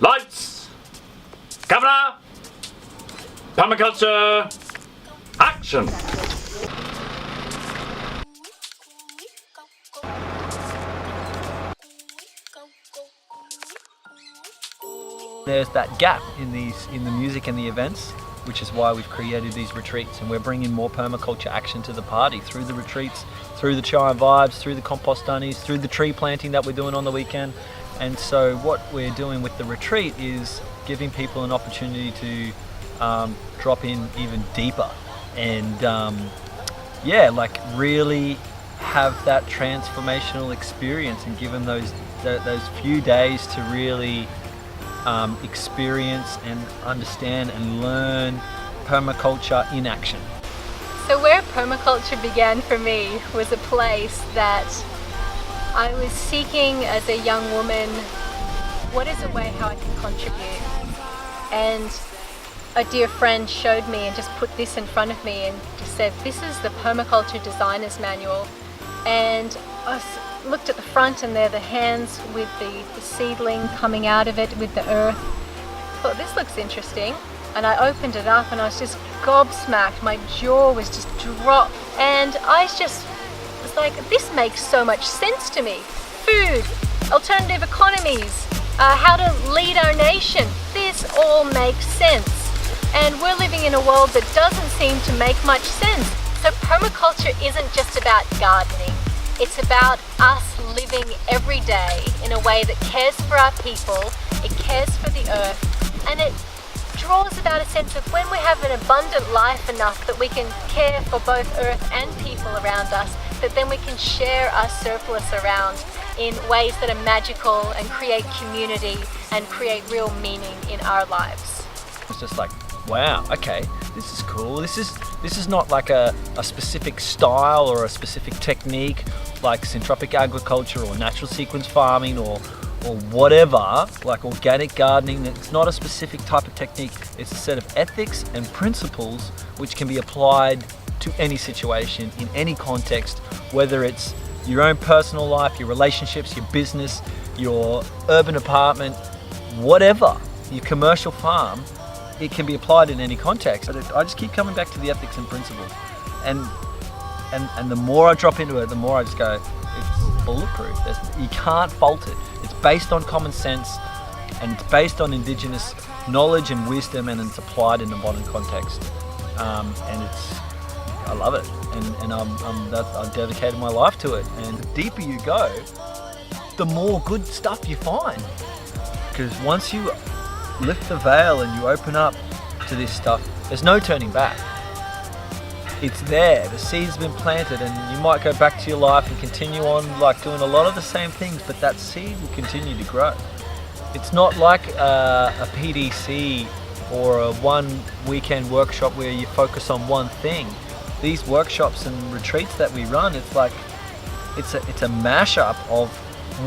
Lights! Camera! Permaculture! Action! There's that gap in the music and the events, which is why we've created these retreats, and we're bringing more permaculture action to the party through the retreats, through the chai and vibes, through the compost dunnies, through the tree planting that we're doing on the weekend. And so what we're doing with the retreat is giving people an opportunity to drop in even deeper and like really have that transformational experience, and give them those few days to really experience and understand and learn permaculture in action. So where permaculture began for me was a place that I was seeking as a young woman, what is a way how I can contribute? And a dear friend showed me and just put this in front of me and just said, this is the Permaculture Designer's Manual. And I looked at the front, and there are the hands with the seedling coming out of it with the earth. I thought, this looks interesting. And I opened it up and I was just gobsmacked. My jaw was just dropped. And I just was like, this makes so much sense to me. Food, alternative economies, how to lead our nation. This all makes sense. And we're living in a world that doesn't seem to make much sense. So permaculture isn't just about gardening. It's about us living every day in a way that cares for our people, it cares for the earth, and it draws about a sense of when we have an abundant life enough that we can care for both earth and people around us, that then we can share our surplus around in ways that are magical and create community and create real meaning in our lives. It's just like, wow, okay, this is cool. This is not like a specific style or a specific technique like syntropic agriculture or natural sequence farming or whatever, like organic gardening. It's not a specific type of technique. It's a set of ethics and principles which can be applied to any situation, in any context, whether it's your own personal life, your relationships, your business, your urban apartment, whatever, your commercial farm. It can be applied in any context. I just keep coming back to the ethics and principles, and the more I drop into it, the more I just go, it's bulletproof. You can't fault it. It's based on common sense, and it's based on indigenous knowledge and wisdom, and it's applied in a modern context. I love it, and I've dedicated my life to it. And the deeper you go, the more good stuff you find, because once you lift the veil and you open up to this stuff, there's no turning back. It's there, the seed's been planted, and you might go back to your life and continue on like doing a lot of the same things, but that seed will continue to grow. It's not like a PDC or a one weekend workshop where you focus on one thing. These workshops and retreats that we run, it's like it's a mashup of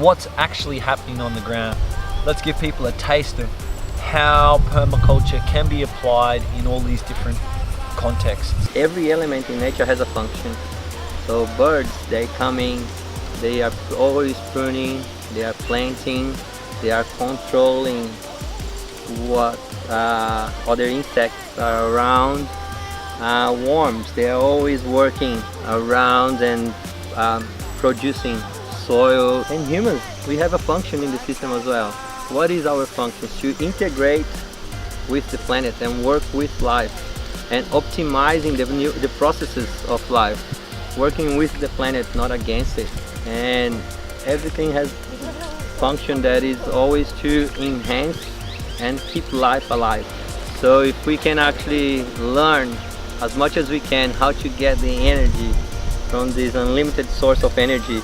what's actually happening on the ground. Let's give people a taste of how permaculture can be applied in all these different contexts. Every element in nature has a function. So birds, they coming, they are always pruning, they are planting, they are controlling what other insects are around. Worms, they are always working around and producing soil. And humans, we have a function in the system as well. What is our function? To integrate with the planet and work with life and optimizing the processes of life, working with the planet, not against it. And everything has function that is always to enhance and keep life alive. So if we can actually learn as much as we can how to get the energy from this unlimited source of energy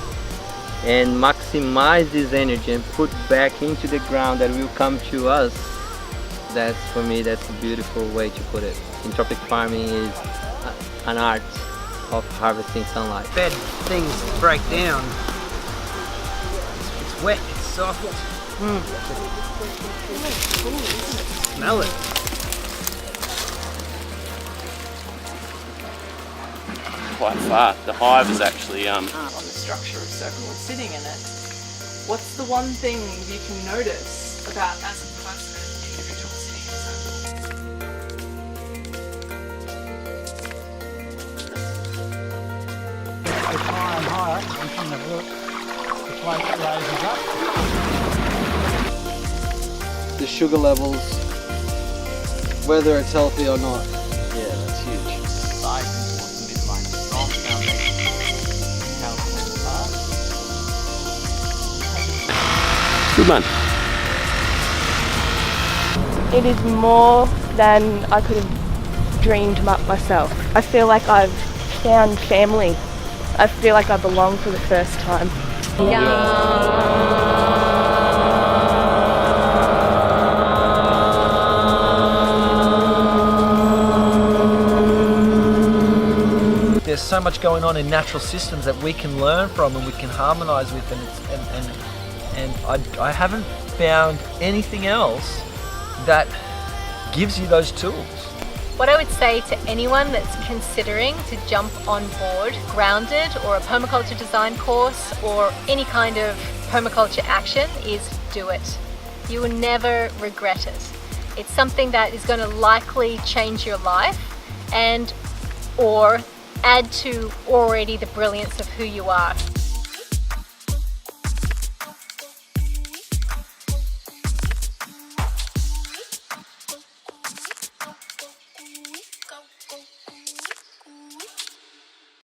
and maximize this energy and put back into the ground that will come to us, that's, for me, that's a beautiful way to put it. Syntropic farming is an art of harvesting sunlight. Bad things break down. It's wet, it's soft. Smell it. Quite far. The hive is actually on the structure of circle sitting in it. What's the one thing you can notice about as opposed to individual cities. It's higher and higher, and from the root, the flake raises up. The sugar levels, whether it's healthy or not. Yeah, that's huge. Size into the midline, strong foundation, health and Good man. It is more than I could have dreamed up myself. I feel like I've found family. I feel like I belong for the first time. There's so much going on in natural systems that we can learn from and we can harmonise with, and I haven't found anything else that gives you those tools. What I would say to anyone that's considering to jump on board Grounded or a permaculture design course or any kind of permaculture action is do it. You will never regret it. It's something that is going to likely change your life and or add to already the brilliance of who you are.